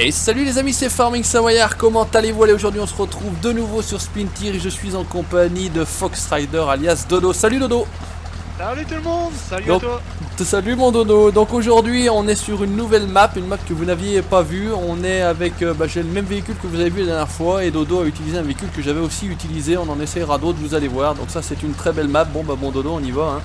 Et salut les amis, c'est Farming Savoyard, comment allez-vous? Allez, aujourd'hui on se retrouve de nouveau sur Splinter et je suis en compagnie de Fox Rider alias Dodo. Salut Dodo. Salut tout le monde, salut Donc, à toi. Salut mon Dodo. Donc aujourd'hui on est sur une nouvelle map, une map que vous n'aviez pas vue. On est avec, j'ai le même véhicule que vous avez vu la dernière fois et Dodo a utilisé un véhicule que j'avais aussi utilisé. On en essayera d'autres, vous allez voir. Donc ça c'est une très belle map. Bon bah bon Dodo, on y va hein.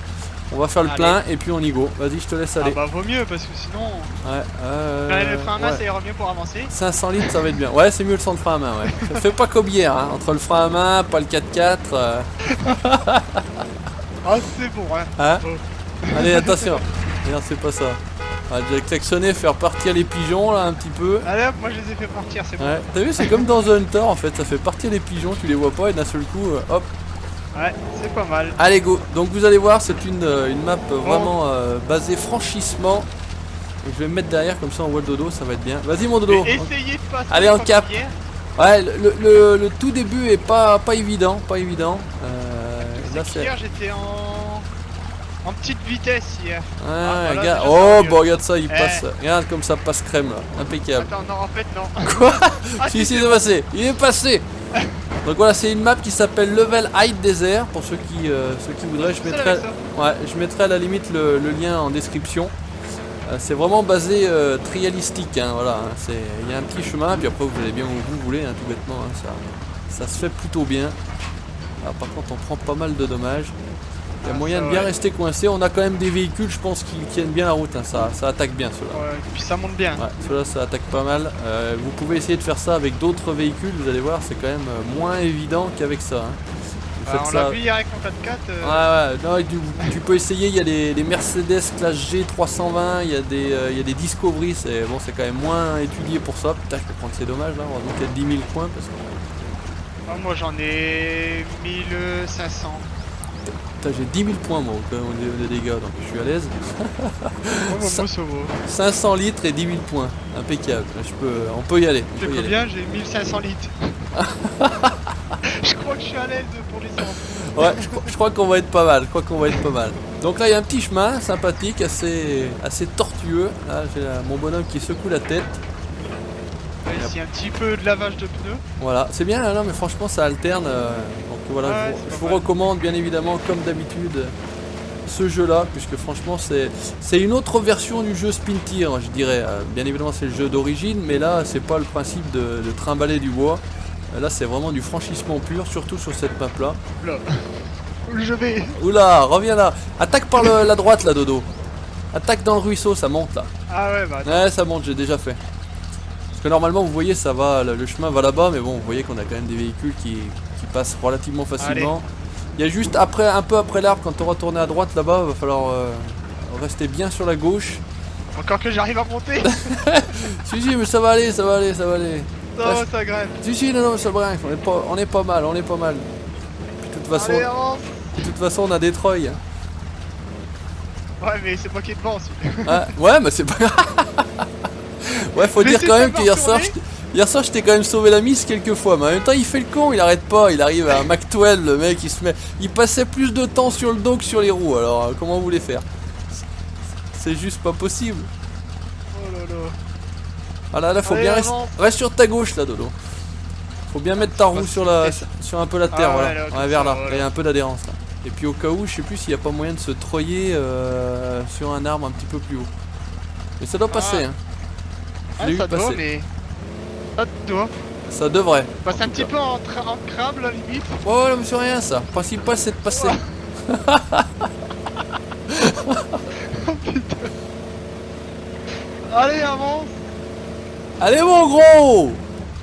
On va faire le plein et puis on y go. Vas-y, je te laisse aller. Ah bah vaut mieux parce que sinon... Ouais, le frein à main ça ira mieux pour avancer. 500 litres ça va être bien. Ouais, c'est mieux le sans frein à main, ouais. Ça fait pas comme hier hein. Entre le frein à main, pas le 4x4. Ah c'est bon hein. Hein Oh. Allez, attention. Regarde, c'est pas ça. On va déjà klaxonner, faire partir les pigeons là un petit peu. Allez hop, moi je les ai fait partir, c'est bon. Ouais, t'as vu, c'est comme dans The Hunter en fait, ça fait partir les pigeons, tu les vois pas et d'un seul coup, hop. Ouais, c'est pas mal. Allez, go. Donc vous allez voir, c'est une map vraiment basée franchissement. Donc, je vais me mettre derrière, comme ça on voit le Dodo, ça va être bien. Vas-y mon Dodo. Essayez de passer. Allez, en comme cap. hier. Ouais, le tout début est pas évident, pas évident. Là C'est qu'hier j'étais en petite vitesse hier. Ah, voilà, regarde. déjà, Oh, mieux. bon, regarde ça, il passe. Regarde comme ça passe crème là, impeccable. Attends, non en fait non. Quoi? Ah, Si, il est passé, il est passé. Donc voilà, c'est une map qui s'appelle Level Hide Desert. Pour ceux qui voudraient, je mettrai à la limite le lien en description. C'est vraiment basé trialistique, hein, voilà. Il y a un petit chemin, puis après vous allez bien où vous voulez, hein, tout bêtement. Hein, ça se fait plutôt bien. Alors, par contre, on prend pas mal de dommages. Il y a moyen de bien rester coincé. On a quand même des véhicules, je pense, qui tiennent bien la route. Hein. Ça attaque bien ceux-là. Ouais, et puis ça monte bien. Ouais, ceux-là, ça attaque pas mal. Vous pouvez essayer de faire ça avec d'autres véhicules. Vous allez voir, c'est quand même moins évident qu'avec ça. Hein. Vous faites On ça... l'a vu hier avec mon 4x4. Ouais, non, tu peux essayer. Il y a des Mercedes classe G 320. Il y a des Discovery. C'est quand même moins étudié pour ça. Putain, je peux prendre ces dommages là. Heureusement qu'il y a 10 000 points. Parce que... Moi j'en ai 1500. Putain, j'ai 10 000 points moi quand même de dégâts, donc je suis à l'aise. Moi ça vaut. 500 litres et 10 000 points, impeccable. On peut y aller. J'ai combien? J'ai 1500 litres. Je crois que je suis à l'aise pour les sens. Ouais, je crois qu'on va être pas mal. Donc là il y a un petit chemin sympathique, assez tortueux. Là j'ai mon bonhomme qui secoue la tête. Ici un petit peu de lavage de pneus. Voilà, c'est bien là, mais franchement ça alterne. Donc voilà, Ouais, je vous recommande bien évidemment comme d'habitude ce jeu là, puisque franchement c'est une autre version du jeu Splinter, je dirais. Bien évidemment c'est le jeu d'origine, mais là c'est pas le principe de trimballer du bois. Là c'est vraiment du franchissement pur, surtout sur cette map là. Là. Où je vais? Oula, reviens là. Attaque par la droite là, Dodo. Attaque dans le ruisseau, ça monte là. Ah ouais, bah attends. Ouais, ça monte, j'ai déjà fait. Parce que normalement vous voyez ça va, le chemin va là-bas, mais bon vous voyez qu'on a quand même des véhicules qui passent relativement facilement. Allez. Il y a juste un peu après l'arbre, quand on va tourner à droite là-bas, il va falloir rester bien sur la gauche. Encore que j'arrive à monter. Si mais ça va aller. Non, ça grimpe. Si non ça grimpe, on est pas mal. Puis, Allez, avance. de toute façon on a des Troy. Ouais mais c'est moi qui est devant aussi. Ah, ouais mais c'est pas ouais, faut dire quand même que hier soir je t'ai quand même sauvé la mise quelques fois, mais en même temps il fait le con, il arrête pas, il arrive à Mach 12, le mec il passait plus de temps sur le dos que sur les roues, alors comment vous voulez faire? C'est juste pas possible. Oh là là. Voilà, là faut bien reste sur ta gauche là, Dodo. Faut bien mettre ta roue sur un peu la terre, ouais, voilà. là, Ouais, vers là, voilà. il y a un peu d'adhérence là. Et puis au cas où, je sais plus s'il n'y a pas moyen de se troyer sur un arbre un petit peu plus haut. Mais ça doit passer, hein. Ah, ça doit, mais... Ça devrait. Passe un petit peu en crabe la limite. Oh non mais c'est rien ça. Le principal c'est de passer. Allez, avance. Allez mon gros.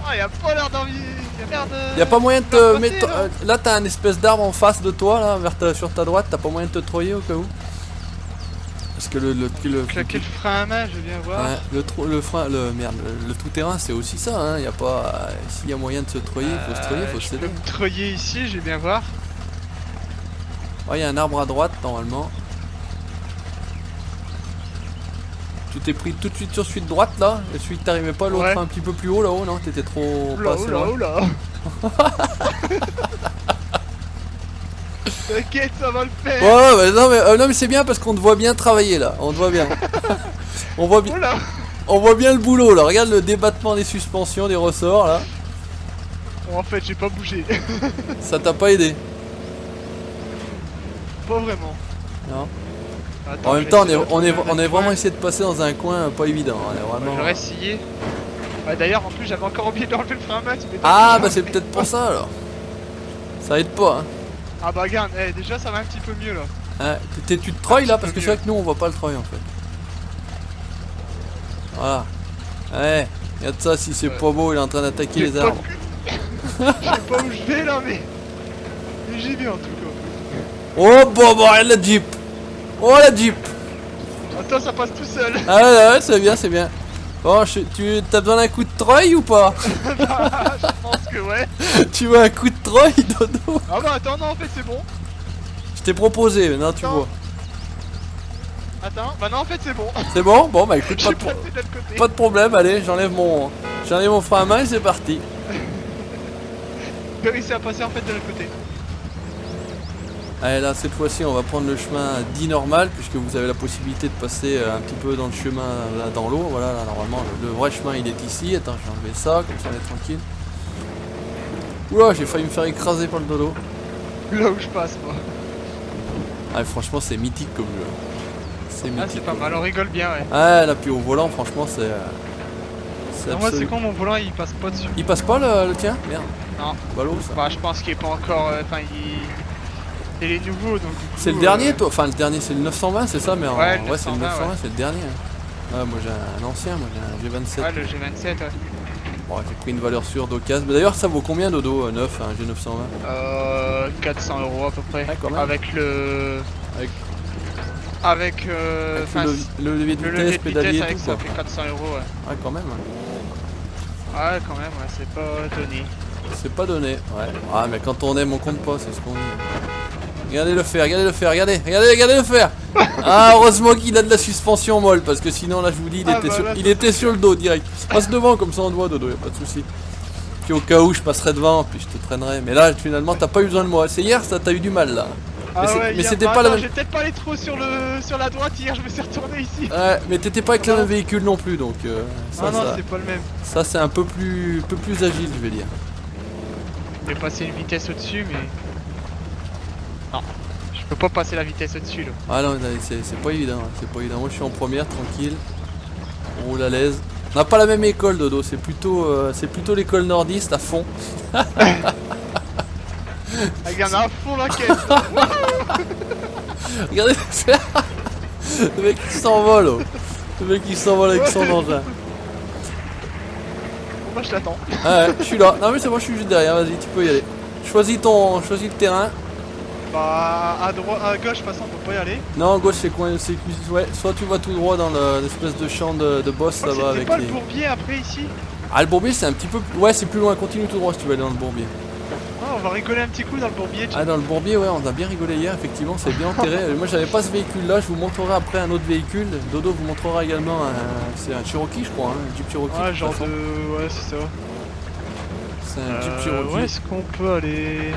Ah, y'a pas l'air d'envie. Y'a pas moyen de te mettre... Là t'as un espèce d'arbre en face de toi là, sur ta droite, t'as pas moyen de te troyer au cas où? Parce que claquer le frein à main, je viens voir. Ouais, le tout-terrain c'est aussi ça, hein. Y a pas... S'il y a moyen de se troyer, il faut se troyer, faut se céder. Je peux me troyer ici, je vais bien voir. Ouais, y a un arbre à droite normalement. Tu t'es pris tout de suite sur celui de droite là, et celui que t'arrivais pas, l'autre un petit peu plus haut là-haut, non? T'étais trop... Oula. T'inquiète, ça va le faire. Ouais, non mais c'est bien parce qu'on te voit bien travailler là, on te voit bien. On voit bien. Oula. on voit bien le boulot là, regarde le débattement des suspensions, des ressorts là. Bon, en fait, j'ai pas bougé. Ça t'a pas aidé? Pas vraiment. Non. Attends, En même temps, on est vraiment essayé de passer dans un coin pas évident. On est vraiment... J'aurais essayé. Ouais, d'ailleurs, en plus, j'avais encore oublié d'enlever le frein à main. Ah, bah c'est peut-être pour ça alors. Ça aide pas, hein. Ah bah regarde, déjà ça va un petit peu mieux là. Hein, tu te treuilles là parce que c'est vrai que nous on voit pas le treuil en fait. Voilà. Ouais, regarde ça, si c'est pas beau, il est en train d'attaquer les arbres. Je sais pas où je vais là, mais j'y vais en tout cas. Oh bon, regarde la Jeep. Oh la Jeep. Attends, ça passe tout seul. Ah ouais, c'est bien, c'est bien. Bon, tu as besoin d'un coup de treuil ou pas? Je pense que ouais. Tu veux un coup de treuil, Dodo? Ah bah attends, non, en fait c'est bon. Je t'ai proposé, maintenant tu vois. Attends, bah non, en fait c'est bon. C'est bon? Bon, bah écoute, Côté. pas de problème, allez, j'enlève mon frein à main et c'est parti. J'ai réussi à passer en fait de l'autre côté. Allez, là, cette fois-ci, on va prendre le chemin dit normal, puisque vous avez la possibilité de passer un petit peu dans le chemin, là, dans l'eau. Voilà, là, normalement, le vrai chemin, il est ici. Attends, je vais enlever ça, comme ça, on est tranquille. Ouah, j'ai failli me faire écraser par le Dodo. Là où je passe, moi. Ah, franchement, c'est mythique comme jeu. C'est mythique. Ah, c'est pas mal, on rigole bien, ouais. Ah, là, puis au volant, franchement, c'est... Moi, c'est quand mon volant il passe pas dessus. Il passe pas le tien? Merde. Non. Ballot, ça. Bah, je pense qu'il est pas encore. Enfin, c'est les nouveaux donc. C'est le dernier, toi? Enfin, le dernier, c'est le 920, c'est ça? Mais en... ouais, ouais, c'est le 920, ouais. c'est le dernier. Ouais, moi j'ai un ancien, moi j'ai un G27. Ouais, le G27, ouais. Bon, j'ai pris une valeur sûre d'occasion. Mais d'ailleurs, ça vaut combien, Dodo, 9, un G920? 400 € à peu près. Ouais, quand même. Avec le. Avec le levier de vitesse, pédalier et tout, ça quoi. fait 400 €, ouais. Ouais, quand même. Ouais, quand même, ouais, c'est pas donné. C'est pas donné, ouais. Ah, mais quand on aime, on compte pas, c'est ce qu'on dit. Regardez le faire, regardez le faire. Ah, heureusement qu'il a de la suspension molle, parce que sinon, là, je vous dis, il était sur le dos direct. Passe devant, comme ça on te voit, Dodo, y'a pas de soucis. Puis au cas où, je passerai devant, puis je te traînerai. Mais là, finalement, t'as pas eu besoin de moi. C'est hier, ça t'as eu du mal, là. Ah ouais, mais c'était pas la même. J'ai peut-être pas allé trop sur la droite hier, je me suis retourné ici. Ouais, mais t'étais pas avec le même véhicule non plus, donc ça, non, c'est pas le même. Ça, c'est un peu plus agile, je vais dire. Je vais passer une vitesse au-dessus, mais... Non, je peux pas passer la vitesse au-dessus, là. Ah non, c'est pas évident, c'est pas évident. Moi, je suis en première, tranquille. On roule à l'aise. On n'a pas la même école, Dodo, c'est plutôt l'école nordiste à fond. Regarde à fond la caisse. Regardez le mec qui s'envole, oh. Le mec qui s'envole avec son engin. Bon bah je l'attends. Ah ouais, je suis là. Non mais c'est moi, je suis juste derrière, vas-y, tu peux y aller. Choisis le terrain. Bah à droite, à gauche, de toute façon on peut pas y aller. Non, gauche c'est coin, ouais, soit tu vas tout droit dans l'espèce de champ de boss là-bas avec pas les... le bourbier après ici? Ah, le bourbier c'est un petit peu... Ouais, c'est plus loin, continue tout droit si tu veux aller dans le bourbier. Ah, on va rigoler un petit coup dans le bourbier. Ah, dans le bourbier, ouais, on a bien rigolé hier, effectivement, c'est bien enterré. Moi j'avais pas ce véhicule là, je vous montrerai après un autre véhicule. Dodo vous montrera également c'est un Cherokee, je crois, hein, un Jeep Cherokee. Ouais, genre de... Ouais, c'est ça. C'est un Jeep Cherokee. Ouais, est-ce qu'on peut aller...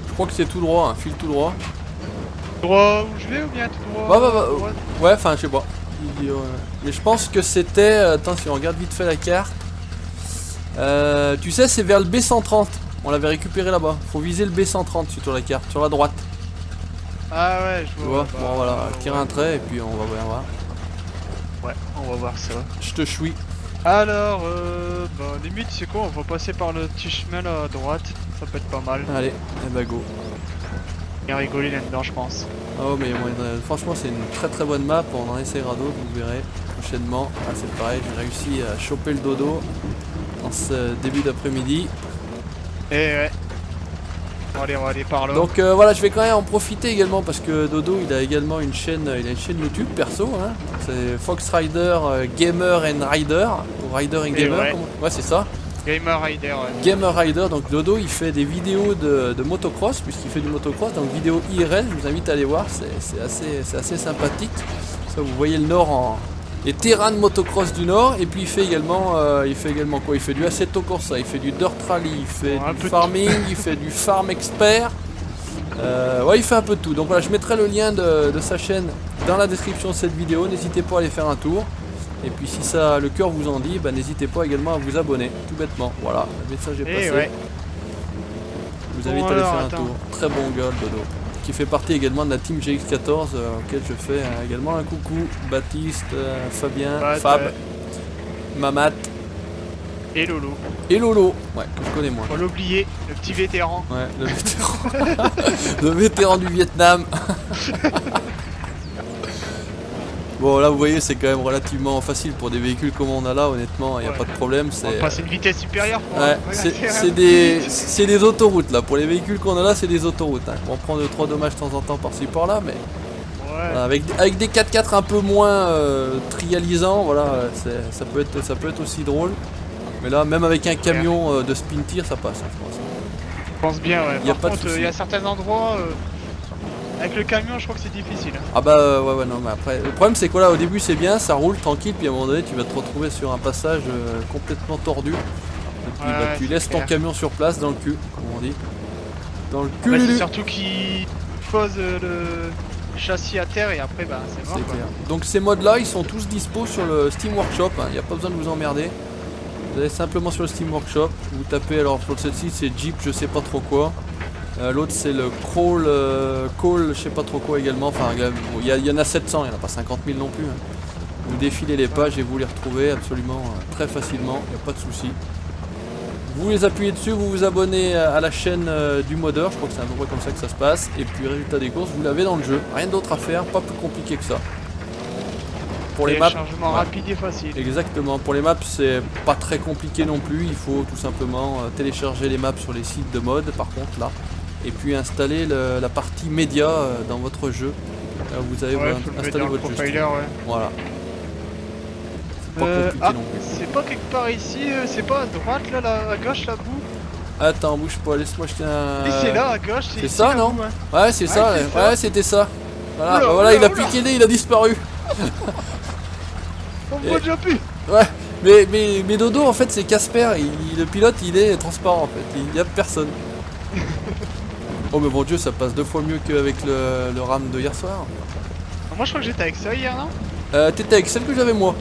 Je crois que c'est tout droit, un fil tout droit. Droit où je vais ou bien tout droit? Ouais, enfin, je sais pas. Mais je pense que c'était... Attends, si on regarde vite fait la carte. Tu sais, c'est vers le B130. On l'avait récupéré là-bas. Faut viser le B130 sur la carte, sur la droite. Ah ouais, je vois. Bah, bon, voilà, tire un trait et puis on va voir. Ouais, on va voir ça. Je te chouis. Alors, bah limite, c'est quoi? On va passer par le petit chemin là à droite. Ça peut être pas mal. Allez, et bah go. Bien rigoler là-dedans, je pense. Oh, mais franchement, c'est une très très bonne map. On en essaiera d'autres, vous verrez prochainement. Ah, c'est pareil, j'ai réussi à choper le Dodo en ce début d'après-midi. Et ouais. On va aller par là. Donc voilà, je vais quand même en profiter également parce que Dodo il a également une chaîne YouTube perso, hein. C'est Fox Rider Gamer and Rider, ou Rider and Gamer, ouais c'est ça. Gamer Rider, ouais. Gamer Rider, donc Dodo il fait des vidéos de motocross, puisqu'il fait du motocross, donc vidéo IRL, je vous invite à aller voir, c'est assez sympathique. Ça vous voyez le Nord les terrains de motocross du Nord, et puis il fait également quoi? Il fait du Assetto Corsa, il fait du Dirt Rally, il fait du farming, il fait du farm expert. Ouais, il fait un peu de tout. Donc voilà, je mettrai le lien de sa chaîne dans la description de cette vidéo, n'hésitez pas à aller faire un tour. Et puis si ça, le cœur vous en dit, bah, n'hésitez pas également à vous abonner, tout bêtement. Voilà, le message est passé. Ouais. Je vous invite à aller faire un tour. Très bon gars, le Dodo. Qui fait partie également de la team GX14, auquel je fais également un coucou. Baptiste, Fabien, Fab, Mamat. Et Lolo. Et Lolo, ouais, que je connais moins. Faut l'oublier, le petit vétéran. Ouais, le vétéran. Le vétéran du Vietnam. Bon, là vous voyez, c'est quand même relativement facile pour des véhicules comme on a là, honnêtement, il n'y a pas de problème. On va passer une vitesse supérieure pour ouais, c'est des autoroutes là. Pour les véhicules qu'on a là, c'est des autoroutes. Hein. On prend 2-3 dommages de temps en temps par-ci par-là, mais voilà, avec des 4x4 un peu moins trialisants, voilà, ça peut être aussi drôle. Mais là, même avec un camion de spin tir, ça passe, je pense. Je pense bien, ouais. Par contre, il y a certains endroits, avec le camion, je crois que c'est difficile. Ah bah ouais, non, mais après, le problème c'est que là, au début c'est bien, ça roule tranquille, puis à un moment donné, tu vas te retrouver sur un passage complètement tordu. Et puis bah, tu laisses ton camion sur place, dans le cul, comme on dit. Dans le cul. C'est surtout qu'il pose le châssis à terre et après, bah, c'est mort. Clair. Donc ces modes là, ils sont tous dispo sur le Steam Workshop, il n'y a pas besoin de vous emmerder. Vous allez simplement sur le Steam Workshop, vous tapez, alors pour celle-ci c'est Jeep je sais pas trop quoi, l'autre c'est le Crawl, je sais pas trop quoi également, enfin il y en a 700, il n'y en a pas 50 000 non plus. Hein. Vous défilez les pages et vous les retrouvez absolument très facilement, il n'y a pas de souci. Vous les appuyez dessus, vous vous abonnez à la chaîne du modeur, je crois que c'est à peu près comme ça que ça se passe, et puis résultat des courses, vous l'avez dans le jeu, rien d'autre à faire, pas plus compliqué que ça. Pour les maps, chargement rapide et facile. Exactement, pour les maps c'est pas très compliqué non plus, il faut tout simplement télécharger les maps sur les sites de mode par contre là, et puis installer la partie média dans votre jeu. Vous allez installer votre jeu. Voilà. C'est pas compliqué non plus. C'est pas quelque part ici, c'est pas à droite là, à gauche la boue. Attends, bouge pas, laisse-moi jeter un... Et c'est là à gauche, c'est ça non boue, hein. Ouais c'est ça, ouais c'était ça. Voilà, oula, bah, voilà oula, il a piqué le nez, il a disparu. On me voit déjà plus. Ouais, mais Dodo en fait c'est Casper, le pilote il est transparent en fait, il n'y a personne. Oh mais bon Dieu, ça passe 2 fois mieux qu'avec le RAM de hier soir. Moi je crois que j'étais avec ça hier, non? T'étais avec celle que j'avais moi.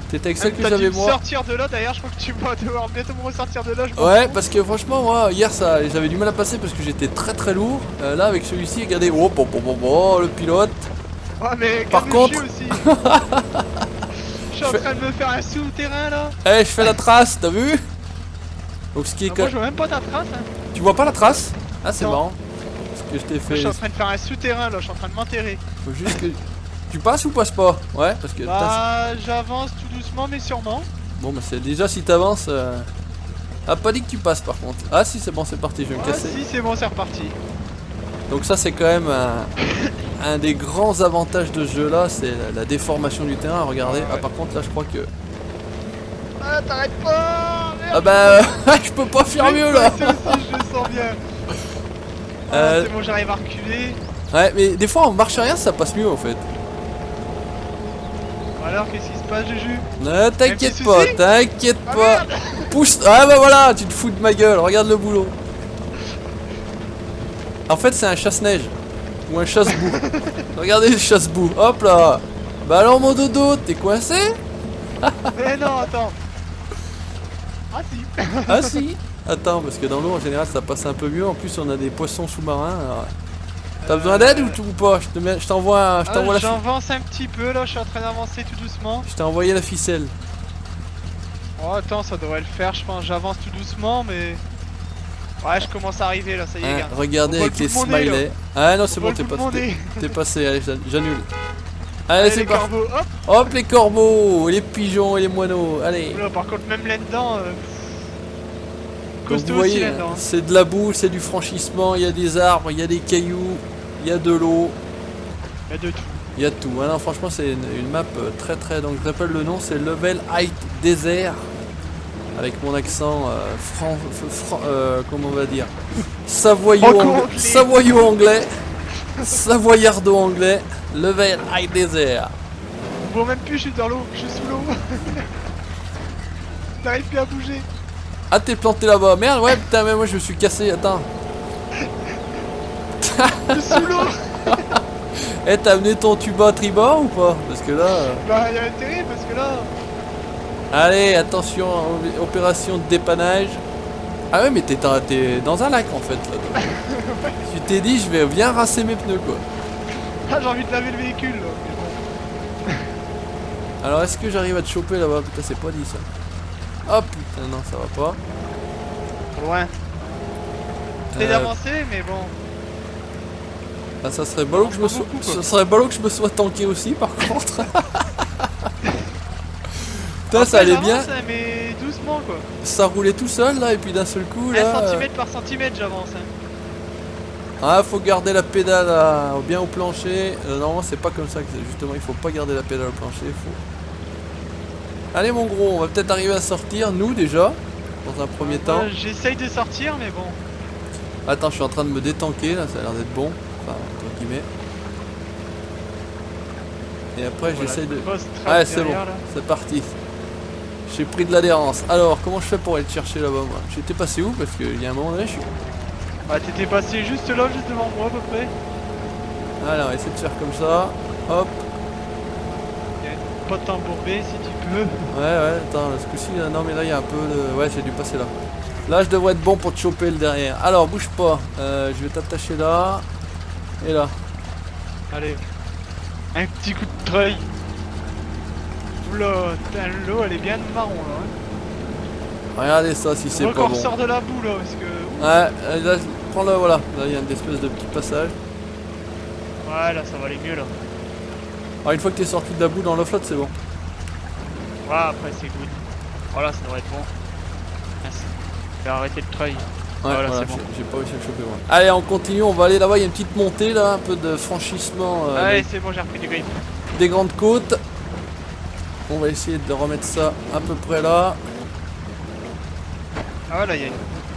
T'étais avec celle que j'avais moi. Sortir de là d'ailleurs, je crois que tu vas devoir bientôt me ressortir de là. Ouais, parce que franchement moi hier j'avais du mal à passer parce que j'étais très lourd. Là avec celui-ci, regardez, oh le pilote. Ouais mais par contre aussi. Je suis en train de me faire un souterrain là. Eh, je fais la trace, t'as vu? Donc ce qui est moi je vois même pas ta trace hein. Tu vois pas la trace? Ah c'est marrant. Parce que je t'ai fait... Moi, je suis en train de faire un souterrain là, je suis en train de m'enterrer. Faut juste que... Tu passes ou passes pas? Ouais, parce que... Bah j'avance tout doucement mais sûrement. Bon bah c'est déjà si t'avances... Ah pas dit que tu passes par contre. Ah si c'est bon, c'est parti, je vais me casser. Si c'est bon, c'est reparti. Donc ça c'est quand même un des grands avantages de ce jeu là, c'est la déformation du terrain, regardez. Ah par contre là je crois que... Ah t'arrêtes pas merde. Ah bah je peux pas faire mieux là. Je le sens bien. C'est bon, j'arrive à reculer. Ouais mais des fois en marche arrière ça passe mieux en fait. Alors qu'est-ce qui se passe Juju? Ne t'inquiète pas, t'inquiète pas. Pousse. Ah bah voilà, tu te fous de ma gueule, regarde le boulot. En fait c'est un chasse-neige. Ou un chasse-boue. Regardez le chasse-boue, hop là. Bah alors mon Dodo, t'es coincé? Mais non, attends. Ah si. Ah si. Attends, parce que dans l'eau en général ça passe un peu mieux. En plus on a des poissons sous-marins. T'as besoin d'aide ou pas? Je t'envoie la... J'avance un petit peu là, je suis en train d'avancer tout doucement. Je t'ai envoyé la ficelle. Oh attends, ça devrait le faire, je pense. J'avance tout doucement mais... Ouais, je commence à arriver là, ça y est, regarde. Regardez avec les smileys. Ah non, c'est bon, t'es passé, allez, j'annule. Allez, c'est parti. Hop, les corbeaux, les pigeons et les moineaux, allez. Là, par contre, même là-dedans, vous voyez, c'est de la boue, c'est du franchissement, il y a des arbres, il y a des cailloux, il y a de l'eau. Il y a de tout. Il y a de tout. Ah non, franchement, c'est une map très... Donc, je rappelle le nom, c'est Level Height Desert. Avec mon accent comment on va dire, savoyardo-anglais, Level High Desert. Bon même plus, je suis dans l'eau, je suis sous l'eau. J'arrive plus à bouger. Ah t'es planté là-bas, merde ouais putain mais moi je me suis cassé, attends. Je suis sous l'eau. Eh, t'as amené ton tuba tribord ou pas? Parce que là... Bah, y'a intérêt parce que là. Allez, attention, opération de dépannage. Ah ouais, mais t'es dans un lac en fait là. Tu t'es dit, je vais bien rincer mes pneus quoi. Ah, j'ai envie de laver le véhicule là. Mais bon. Alors, est-ce que j'arrive à te choper là-bas? Putain, c'est pas dit ça. Oh putain, non, ça va pas. Trop loin. J'essaie d'avancer, mais bon. Ah, ça serait ballot que je me sois. Ça serait ballot que je me sois tanké aussi par contre. Putain, ça allait bien. Hein, mais doucement quoi. Ça roulait tout seul là, et puis d'un seul coup là. 1 centimètre par centimètre, j'avance. Hein. Ah, faut garder la pédale bien au plancher. Normalement, c'est pas comme ça que c'est. Justement, il faut pas garder la pédale au plancher. Allez, mon gros, on va peut-être arriver à sortir, nous déjà, dans un premier temps. J'essaye de sortir, mais bon. Attends, je suis en train de me détanker là, ça a l'air d'être bon. Enfin, entre guillemets. Et après, Voilà, j'essaye de. Ouais, c'est bon, c'est parti. J'ai pris de l'adhérence. Alors, comment je fais pour aller te chercher là-bas, moi? J'étais passé où? Parce qu'il y a un moment donné, je suis. Ah, t'étais passé juste là, juste devant moi à peu près. Alors, essaie de faire comme ça. Hop. Pas t'embourber si tu peux. Ouais, attends, ce coup-ci, non, mais là, il y a un peu de. Ouais, j'ai dû passer là. Là, je devrais être bon pour te choper le derrière. Alors, bouge pas. Je vais t'attacher là. Et là. Allez. Un petit coup de treuil. Oula, l'eau, elle est bien marron là. Hein. Regardez ça si c'est pas bon. Sort de la boue là, parce que. Ouais, là, prends-le, voilà. Là, il y a une espèce de petit passage. Ouais, là, ça va aller mieux là. Alors, une fois que t'es sorti de la boue dans l'eau flotte, c'est bon. Ouais, après, c'est good. Voilà, ça devrait être bon. Merci. Je vais arrêter le treuil. Ouais, voilà, c'est bon. J'ai pas réussi à le choper, moi. Allez, on continue, on va aller là-bas, il y a une petite montée là, un peu de franchissement Allez, c'est bon, j'ai repris du grip. des grandes côtes. On va essayer de remettre ça à peu près là. Ah, là, il y a une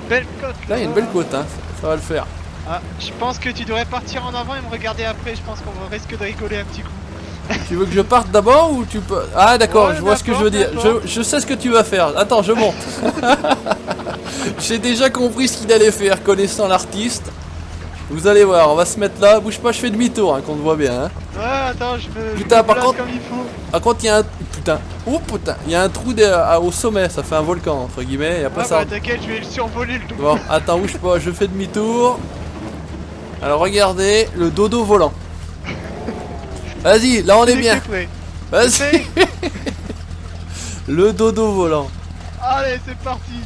belle côte. Là, il y a une belle côte, hein. Ça va le faire. Ah, je pense que tu devrais partir en avant et me regarder après. Je pense qu'on risque de rigoler un petit coup. Tu veux que je parte d'abord ou tu peux... Ah d'accord, Ouais, je vois ce que je veux dire. Je sais ce que tu vas faire. Attends, je monte. J'ai déjà compris ce qu'il allait faire, connaissant l'artiste. Vous allez voir, on va se mettre là. Bouge pas, je fais demi-tour, hein, qu'on te voit bien. Hein. Ouais, attends, je me Putain, par contre, comme il faut. par contre, il y a un... Putain. Oh putain, il y a un trou au sommet, ça fait un volcan, entre guillemets. Et après, ça... bah t'inquiète, je vais le survoler le tout. Bon, attends, bouge pas, je fais demi-tour. Alors regardez, le dodo volant. Vas-y, là on est bien. Vas-y. Le dodo volant. Allez, c'est parti.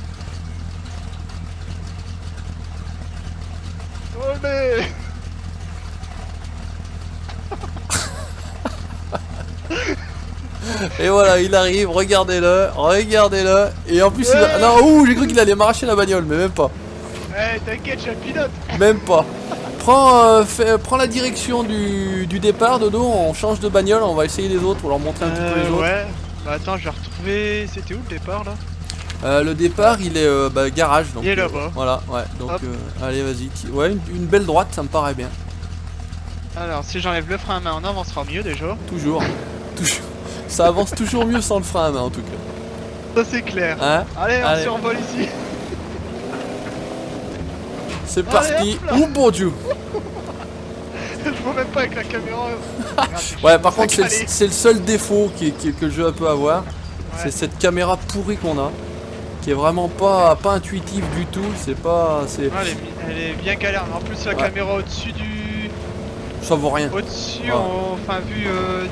Olé. Et voilà, il arrive, regardez-le, regardez-le. Et en plus, il a... Non, ouh, j'ai cru qu'il allait m'arracher la bagnole, mais même pas. Eh, t'inquiète, je suis un pilote. Même pas. Prends la direction du départ, Dodo, on change de bagnole, on va essayer les autres pour leur montrer un petit peu les autres. Ouais, bah attends, je vais retrouver. C'était où le départ là? Le départ, il est garage. Donc, il est là-bas. Voilà, ouais, donc allez, vas-y. Ouais, une belle droite, ça me paraît bien. Alors, si j'enlève le frein à main, on avancera mieux déjà. Toujours. Toujours. Ça avance toujours mieux sans le frein à main en tout cas. Ça c'est clair. Hein? Allez, on survole ici. C'est parti. Ouh bon Dieu. Je vois même pas avec la caméra. Ouais, par contre, c'est le seul défaut que le jeu peut avoir. Ouais. C'est cette caméra pourrie qu'on a. Qui est vraiment pas intuitive du tout. C'est pas. Ouais, elle est bien galère. En plus, la caméra au-dessus du. Ça vaut rien. Au-dessus, enfin, vu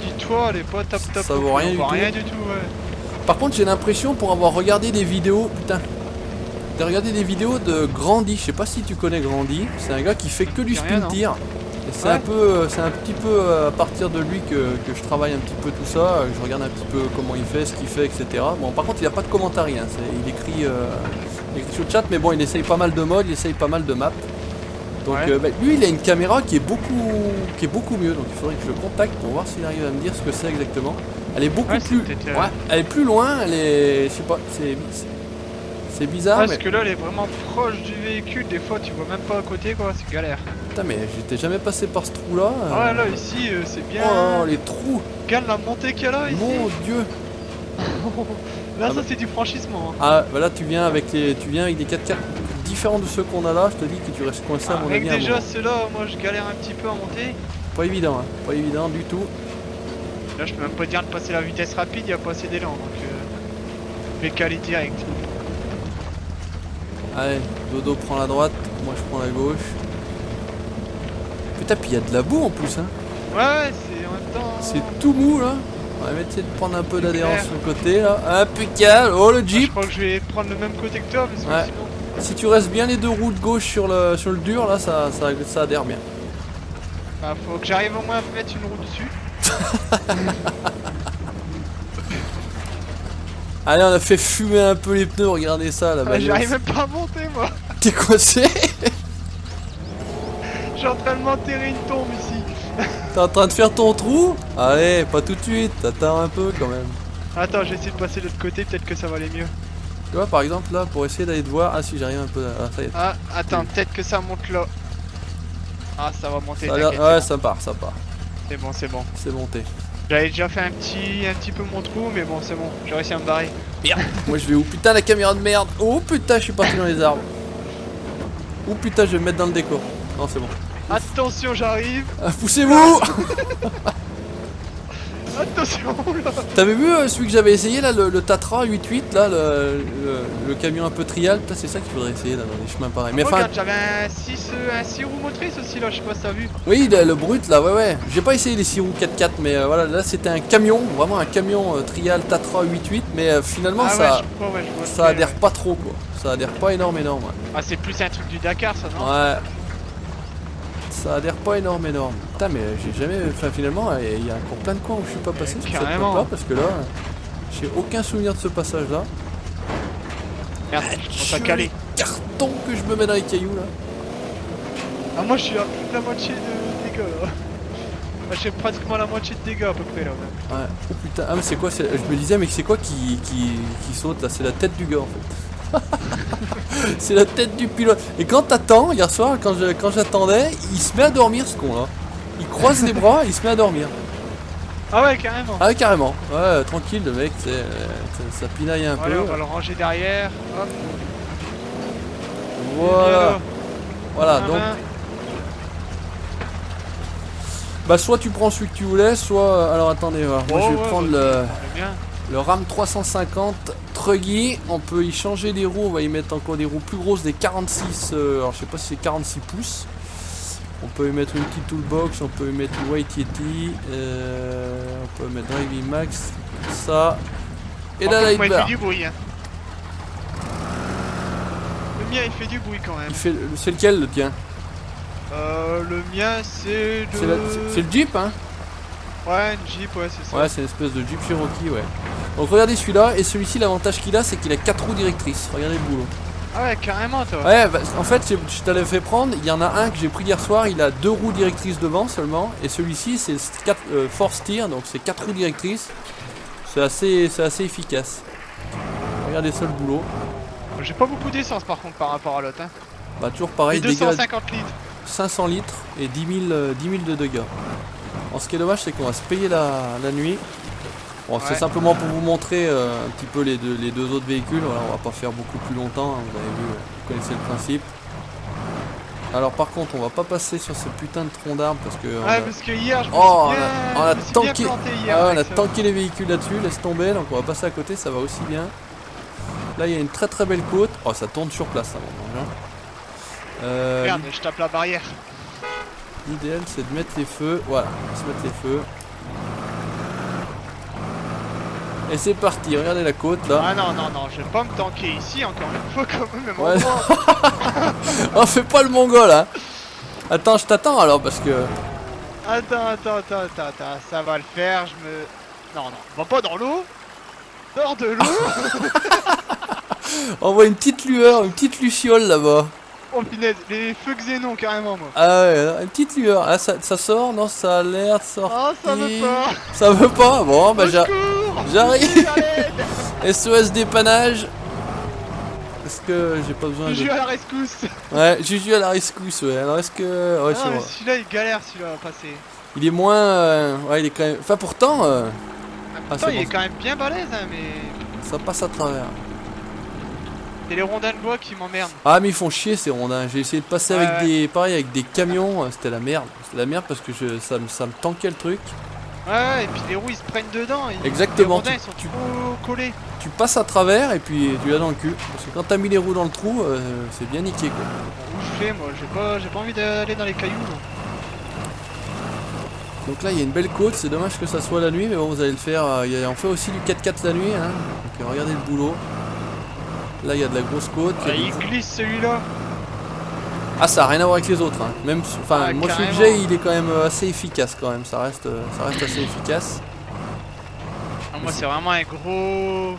du toit, elle est pas top. Ça vaut rien du tout. Ouais. Par contre, j'ai l'impression, pour avoir regardé des vidéos. Putain. J'ai regardé des vidéos de Grandi. Je sais pas si tu connais Grandi. C'est un gars qui fait que du spin tir. Et c'est un petit peu à partir de lui que je travaille un petit peu tout ça. Je regarde un petit peu comment il fait, ce qu'il fait, etc. Bon, par contre, il n'y a pas de commentaires, hein. Il écrit sur le chat, mais bon, il essaye pas mal de modes, il essaye pas mal de maps. Donc, lui, il a une caméra qui est beaucoup mieux. Donc, il faudrait que je le contacte pour voir s'il arrive à me dire ce que c'est exactement. Elle est beaucoup plus. Ouais, elle est plus loin. Elle est, je sais pas, c'est bizarre. Parce que là, elle est vraiment proche du véhicule. Des fois, tu vois même pas à côté, quoi. C'est galère. Putain, mais j'étais jamais passé par ce trou là. Ouais, là, ici, c'est bien. Oh, les trous. Regarde la montée qu'il y a là, ici. Mon Dieu. Là, ça, c'est du franchissement. Hein. Ah, bah là, tu viens avec des 4x4 différents de ceux qu'on a là. Je te dis que tu restes coincé à mon avis. Déjà, c'est là, moi, je galère un petit peu à monter. pas évident, hein. Pas évident du tout. Là, je peux même pas dire de passer la vitesse rapide, il n'y a pas assez d'élan, donc je vais caler direct. Allez, Dodo prend la droite, moi je prends la gauche. Putain, puis il y a de la boue en plus, hein. Ouais, c'est en même temps. C'est tout mou là. On va essayer de prendre un peu d'adhérence sur le côté là. Impeccable. Oh le Je Jeep. crois que je vais prendre le même côté que toi, parce que Ouais. sinon. Si tu restes bien les deux roues de gauche sur le dur là, ça adhère bien. Bah, faut que j'arrive au moins à me mettre une roue dessus. Allez, on a fait fumer un peu les pneus, regardez ça là-bas. J'arrive même pas à monter, moi. T'es coincé. Je suis en train de m'enterrer une tombe ici. T'es en train de faire ton trou. Allez, pas tout de suite, t'attends un peu quand même. Attends, je vais essayer de passer de l'autre côté, peut-être que ça va aller mieux. Tu vois par exemple là, pour essayer d'aller te voir. Ah si, j'arrive un peu. Ah, ça y est. Ah, attends, peut-être que ça monte là. Ah, ça va monter, Ça a l'air- t'inquiète, ouais, c'est ça part, ça part. bon, c'est bon. C'est monté. J'avais déjà fait un petit peu mon trou, mais bon, c'est bon, j'ai réussi à me barrer. Merde. Moi je vais où? Putain, la caméra de merde. Oh putain, je suis parti dans les arbres. Oh putain, je vais me mettre dans le décor. Non, c'est bon. Attention, j'arrive. Ah, poussez-vous. Attention, là. T'avais vu celui que j'avais essayé là, le Tatra 88 là, le camion un peu trial. Putain, c'est ça qu'il faudrait essayer là, dans les chemins pareils. Mais enfin, Regarde, j'avais un 6 roues motrices aussi là, je sais pas si t'as vu. oui, le brut là, ouais. J'ai pas essayé les 6 roues 4x4, mais voilà, là c'était un camion, vraiment un camion trial Tatra 88, mais finalement Ah ça, ouais, je crois, ouais, je vois ça lequel, adhère ouais. pas trop quoi. Ça adhère pas énorme. Ouais. Ah, c'est plus un truc du Dakar, ça, non? Ouais. Ça adhère pas énorme. Putain, mais j'ai jamais. Enfin, finalement, il y a encore plein de coins où je suis pas passé sur cette carrément. map-là parce que là, j'ai aucun souvenir de ce passage-là. Merde, je pense à caler. Carton que je me mets dans les cailloux là. Ah, moi je suis à plus de la moitié de dégâts là. Ah, j'ai pratiquement la moitié de dégâts à peu près là. Même. Ouais. Oh putain. Ah, mais c'est quoi? Je me disais, mais c'est quoi qui saute là? C'est la tête du gars en fait. C'est la tête du pilote. Et quand t'attends, hier soir, quand j'attendais, il se met à dormir ce con là. Il croise les bras, il se met à dormir. Ah ouais, carrément. Ah ouais, carrément. Ouais, tranquille le mec, ça pinaille un Voilà, peu. on va le ranger derrière. Hop. Voilà. Voilà, donc Main. bah soit tu prends celui que tu voulais, soit alors attendez, moi Oh, je vais ouais, prendre c'est bien. le Ram 350 Truggy. On peut y changer les roues, on va y mettre encore des roues plus grosses, des 46, alors je sais pas si c'est 46 pouces. On peut y mettre une petite toolbox, on peut y mettre une White Yeti, on peut y mettre Driving Max, ça, et Par la contre, light moi, il bar. fait du bruit. Hein. Le mien il fait du bruit quand même. C'est lequel le tien? Le mien c'est C'est le... le Jeep hein? Ouais, une Jeep, ouais, c'est ça. Ouais, c'est une espèce de Jeep Cherokee, ouais. Donc regardez celui-là, et celui-ci, l'avantage qu'il a, c'est qu'il a 4 roues directrices. Regardez le boulot. Ah ouais, carrément, toi. Ouais, bah, en fait, je t'avais fait prendre, il y en a un que j'ai pris hier soir, il a 2 roues directrices devant seulement, et celui-ci, c'est 4 force steer, donc c'est 4 roues directrices. C'est assez efficace. Regardez ça le boulot. J'ai pas beaucoup d'essence par contre par rapport à l'autre. Hein. Bah toujours pareil, Et 250 litres. 500 litres et 10 000 de dégâts. Alors, ce qui est dommage, c'est qu'on va se payer la nuit. Bon, c'est Ouais. simplement pour vous montrer un petit peu les deux autres véhicules. Voilà, on va pas faire beaucoup plus longtemps, hein, vous avez vu, vous connaissez le principe. Alors par contre, on va pas passer sur ce putain de tronc d'arbre parce que... Ouais, parce que hier, je me Oh, suis bien, on a je me suis tanké, bien planté hier. ah, on a avec ça. tanké les véhicules là-dessus, laisse tomber, donc on va passer à côté, ça va aussi bien. Là, il y a une très très belle côte. Oh, ça tourne sur place, ça Merde, je tape la barrière. L'idéal, c'est de mettre les feux. Voilà, on va se mettre les feux. Et c'est parti, regardez la côte là. Ah non, je vais pas me tanker ici encore une fois quand même. Ouais. Endroit. On fait pas le mongol hein. Attends, je t'attends alors parce que... Attends, ça va le faire, je me... Non, va pas dans l'eau. Sors de l'eau. On voit une petite lueur, une petite luciole là-bas. Oh punaise, les feux xénon carrément moi. Ah ouais, une petite lueur. Ah, ça sort? Non, ça a l'air de sortir. Oh, ça veut pas. Ça veut pas? Bon, bah Au secours. j'arrive. À l'aide. SOS dépannage. Est-ce que j'ai pas besoin Juju de... à la rescousse. Ouais, Juju à la rescousse, ouais. Alors est-ce que... Ouais, Ah, c'est mais vrai. celui-là il galère celui-là à passer. Il est moins... Ouais, il est quand même... Enfin, pourtant... Ah, Attends, c'est il bon. est quand même bien balèze hein, mais... Ça passe à travers. C'est les rondins de bois qui m'emmerdent. Ah mais ils font chier ces rondins. J'ai essayé de passer avec des, pareil, avec des camions, c'était la merde. C'était la merde parce que ça me tankait le truc. Ouais, et puis les roues ils se prennent dedans. Exactement. Les rondins ils sont trop collés. Tu passes à travers et puis tu l'as dans le cul. Parce que quand t'as mis les roues dans le trou, c'est bien niqué quoi. Où je fais moi, j'ai pas envie d'aller dans les cailloux. Donc là il y a une belle côte, c'est dommage que ça soit la nuit, mais bon vous allez le faire. On fait aussi du 4x4 la nuit, hein. Donc regardez le boulot. Là il y a de la grosse côte. Ah, il glisse celui-là. Ah ça a rien à voir avec les autres, hein. Même, enfin moi celui que j'ai il est quand même assez efficace quand même, ça reste assez efficace. Ah, moi c'est vraiment un gros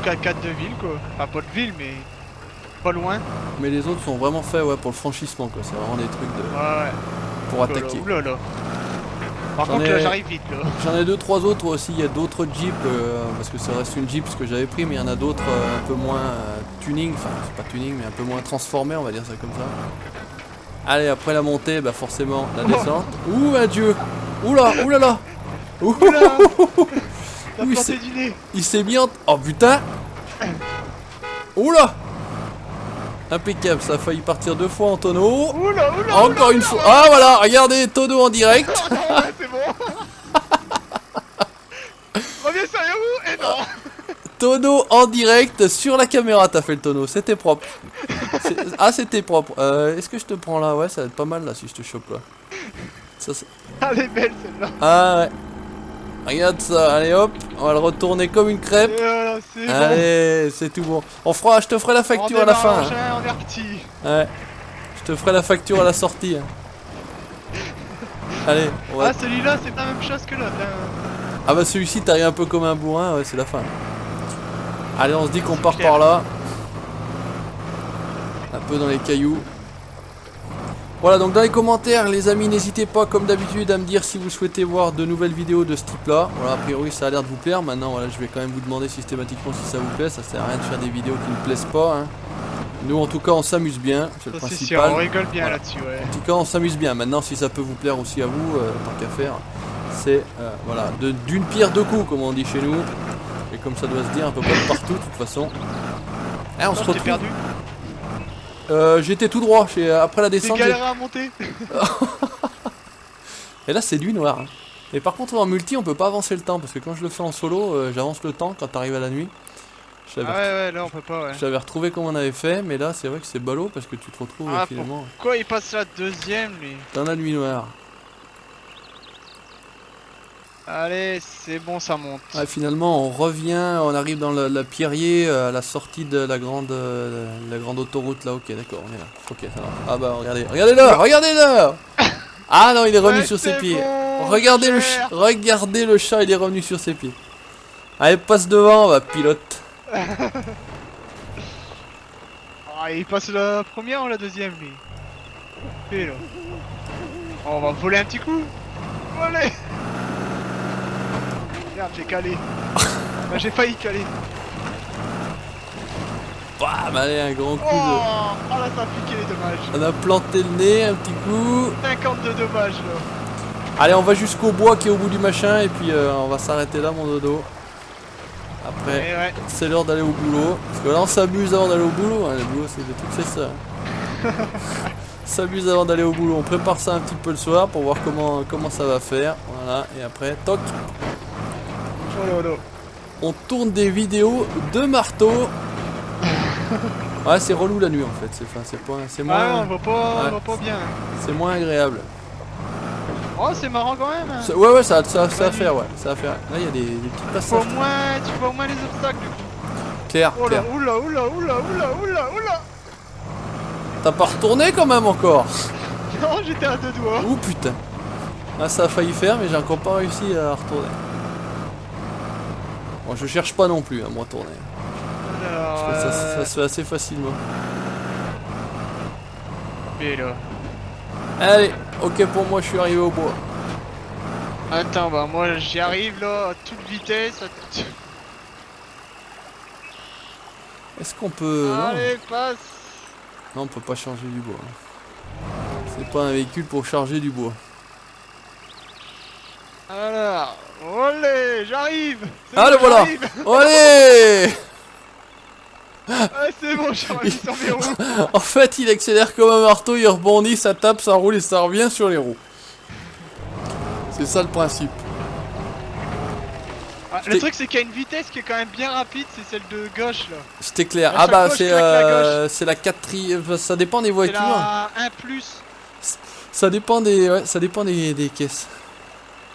4x4 de ville quoi. Enfin pas de ville mais pas loin. Mais les autres sont vraiment faits ouais, pour le franchissement quoi, c'est vraiment des trucs de... Ouais. pour attaquer. Oulala. Par contre là j'arrive vite là. J'en ai 2-3 autres aussi, il y a d'autres Jeeps, parce que ça reste une Jeep ce que j'avais pris, mais il y en a d'autres un peu moins tuning, enfin c'est pas tuning mais un peu moins transformés on va dire ça comme ça. Allez après la montée, bah forcément la descente. Ouh adieu. Oula, oulala. Oula. T'as planté du nez. Il s'est bien... Oh putain. Oula. Impeccable, ça a failli partir 2 fois en tonneau. Oula, encore une fois. Ah voilà, regardez, tonneau en direct. Non, ouais, c'est bon. Reviens sérieux vous. Et non. Tonneau en direct sur la caméra, t'as fait le tonneau, c'était propre. Ah c'était propre. Est-ce que je te prends là? Ouais, ça va être pas mal là si je te chope là. Ça, elle est belle celle-là. Ah ouais. Regarde ça, allez hop, on va le retourner comme une crêpe. Voilà, c'est bon. Allez, c'est tout bon. Je te ferai la facture à la fin. On est reparti. Ouais. Je te ferai la facture à la sortie. Allez, on va... Ah celui-là c'est pas la même chose que l'autre. Ah bah celui-ci t'arrives un peu comme un bourrin, ouais c'est la fin. Allez on se dit qu'on part par là. Un peu dans les cailloux. Voilà donc dans les commentaires les amis n'hésitez pas comme d'habitude à me dire si vous souhaitez voir de nouvelles vidéos de ce type là. Voilà a priori ça a l'air de vous plaire. Maintenant voilà je vais quand même vous demander systématiquement si ça vous plaît. Ça sert à rien de faire des vidéos qui ne plaisent pas hein. Nous en tout cas on s'amuse bien, c'est le principal. On rigole bien voilà. là-dessus ouais. En tout cas on s'amuse bien. Maintenant si ça peut vous plaire aussi à vous, tant qu'à faire, c'est voilà, d'une pierre deux coups comme on dit chez nous. Et comme ça doit se dire un peu comme partout de toute façon. Eh, on se retrouve. Perdu. J'étais tout droit après la descente. J'ai galéré à monter. Et là c'est nuit noire. Hein. Et par contre en multi on peut pas avancer le temps parce que quand je le fais en solo, j'avance le temps quand t'arrives à la nuit. Ah ouais là on peut pas ouais. J'avais retrouvé comme on avait fait mais là c'est vrai que c'est ballot parce que tu te retrouves finalement. Pourquoi il passe la deuxième lui? Dans la nuit noire. Allez c'est bon ça monte. Ah, finalement on revient, on arrive dans la Pierrier à la sortie de la grande autoroute là, ok d'accord on est là. Ok ça va. Ah bah regardez-le. Ah non il est revenu sur ses pieds. Bon, regardez le chat, il est revenu sur ses pieds. Allez passe devant, va pilote. Ah il passe la première ou la deuxième lui? Et là. Oh, on va voler un petit coup. Allez. Merde j'ai calé. J'ai failli caler. Bam, allez un grand coup Oh là ça a piqué les dommages. On a planté le nez un petit coup. 52 dommages là. Allez on va jusqu'au bois qui est au bout du machin et puis on va s'arrêter là mon dodo. Après ouais. c'est l'heure d'aller au boulot. Parce que là on s'amuse avant d'aller au boulot. Hein. Le boulot c'est des trucs c'est ça. S'amuse avant d'aller au boulot. On prépare ça un petit peu le soir pour voir comment ça va faire. Voilà et après toc. On tourne des vidéos de marteau. Ouais c'est relou la nuit en fait. C'est moins. Ah on va pas bien. C'est moins agréable. Oh c'est marrant quand même. Ouais ça va faire ouais. Ça va faire. Là il y a des petites passages. Tu vois au moins les obstacles du coup. Claire. Oula. T'as pas retourné quand même encore. Non j'étais à deux doigts. Ouh putain. Ah, ça a failli faire mais j'ai encore pas réussi à retourner. Bon je cherche pas non plus à me retourner. Alors, ça se fait assez facilement. Et là. Allez, ok pour moi je suis arrivé au bois. Attends bah moi j'y arrive là à toute vitesse. Est-ce qu'on peut... Allez passe. Non on peut pas charger du bois. C'est pas un véhicule pour charger du bois. Alors, olé, j'arrive. Ah le voilà. Allez. Ah, c'est bon, j'ai remis sur mes roues. En fait, il accélère comme un marteau, il rebondit, ça tape, ça roule et ça revient sur les roues. C'est ça le principe. Ah, le truc, c'est qu'il y a une vitesse qui est quand même bien rapide, c'est celle de gauche là. C'était clair. À Ah chaque bah fois, je claque la c'est la 4 ça dépend des C'est voitures. la 1+. Ça dépend des ouais, ça dépend des caisses.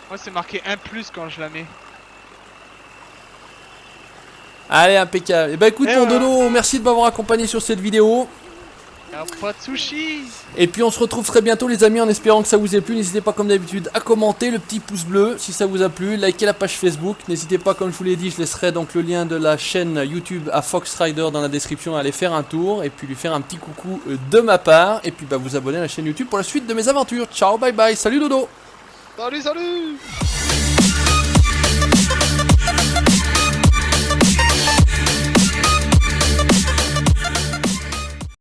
Moi, c'est marqué 1+ quand je la mets. Allez, impeccable. Et bah écoute Et mon voilà. dodo, merci de m'avoir accompagné sur cette vidéo. Y'a pas de sushi. Et puis on se retrouve très bientôt les amis en espérant que ça vous ait plu. N'hésitez pas comme d'habitude à commenter, le petit pouce bleu si ça vous a plu, likez la page Facebook. N'hésitez pas, comme je vous l'ai dit, je laisserai donc le lien de la chaîne YouTube à Fox Rider dans la description, à aller faire un tour et puis lui faire un petit coucou de ma part. Et puis bah vous abonner à la chaîne YouTube pour la suite de mes aventures. Ciao, bye bye, salut dodo. Salut, salut.